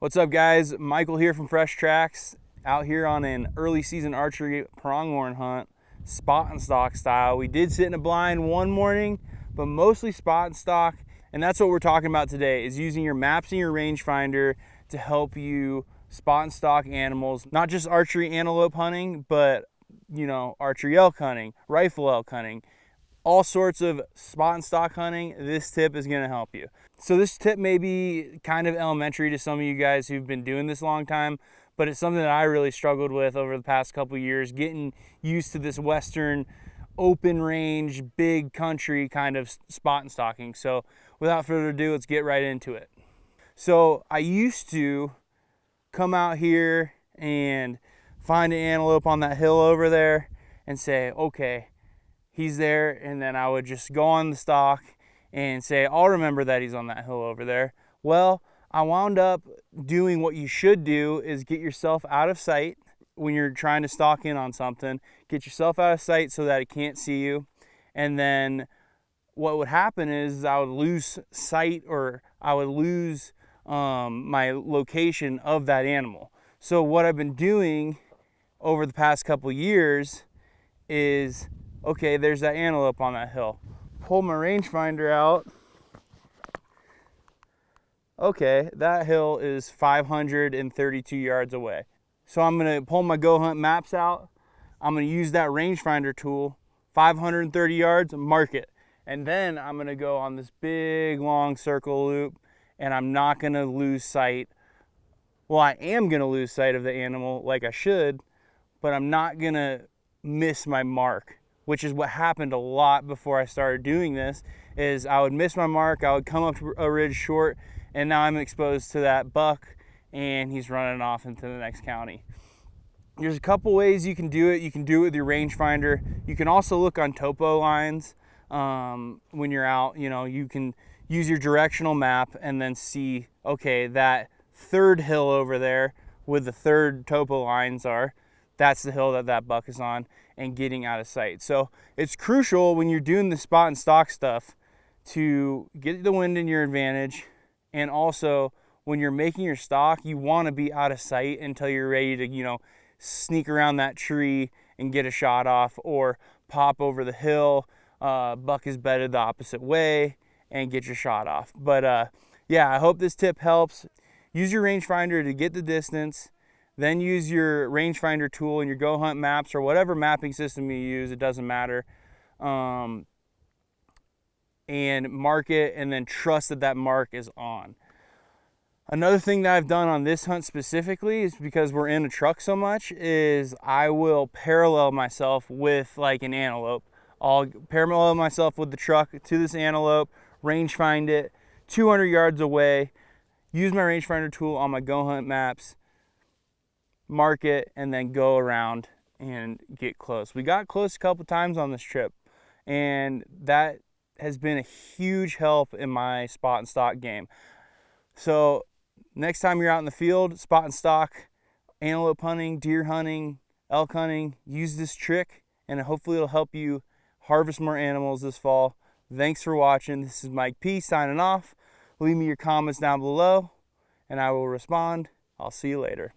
What's up, guys? Michael here from Fresh Tracks, out here on an early season archery pronghorn hunt, spot and stalk style. We did sit in a blind one morning, but mostly spot and stalk, and that's what we're talking about today, is using your maps and your rangefinder to help you spot and stalk animals, not just archery antelope hunting, but archery elk hunting, rifle elk hunting, all sorts of spot and stalk hunting. This tip is going to help you. So this tip may be kind of elementary to some of you guys who've been doing this a long time, but it's something that I really struggled with over the past couple of years, getting used to this western open range, big country kind of spot and stalking. So without further ado, let's get right into it. So I used to come out here and find an antelope on that hill over there and say, okay, he's there, and then I would just go on the stalk and say, I'll remember that he's on that hill over there. Well, I wound up doing what you should do, is get yourself out of sight when you're trying to stalk in on something. Get yourself out of sight so that it can't see you. And then what would happen is I would lose sight, or I would lose my location of that animal. So what I've been doing over the past couple years is, okay, there's that antelope on that hill. Pull my rangefinder out. Okay, that hill is 532 yards away. So I'm gonna pull my GOHUNT maps out. I'm gonna use that rangefinder tool, 530 yards, mark it. And then I'm gonna go on this big long circle loop, and I'm not gonna lose sight. Well, I am gonna lose sight of the animal like I should, but I'm not gonna miss my mark, which is what happened a lot before I started doing this. Is I would miss my mark, I would come up to a ridge short, and now I'm exposed to that buck and he's running off into the next county. There's a couple ways you can do it. You can do it with your rangefinder. You can also look on Topo Lines when you're out. You can use your directional map and then see, okay, that third hill over there with the third Topo Lines that's the hill that that buck is on, and getting out of sight. So it's crucial when you're doing the spot and stalk stuff to get the wind in your advantage, and also when you're making your stalk, you want to be out of sight until you're ready to sneak around that tree and get a shot off, or pop over the hill, buck is bedded the opposite way, and get your shot off. But yeah, I hope this tip helps. Use your rangefinder to get the distance, then use your rangefinder tool and your GOHUNT maps, or whatever mapping system you use, it doesn't matter, and mark it, and then trust that that mark is on. Another thing that I've done on this hunt specifically, is because we're in a truck so much, is I will parallel myself with like an antelope. I'll parallel myself with the truck to this antelope, range find it 200 yards away, use my rangefinder tool on my GOHUNT maps, mark it, and then go around and get close. We got close a couple times on this trip, and that has been a huge help in my spot and stalk game. So next time you're out in the field, spot and stalk, antelope hunting, deer hunting, elk hunting, use this trick, and hopefully it'll help you harvest more animals this fall. Thanks for watching. This is Mike P signing off. Leave me your comments down below and I will respond. I'll see you later.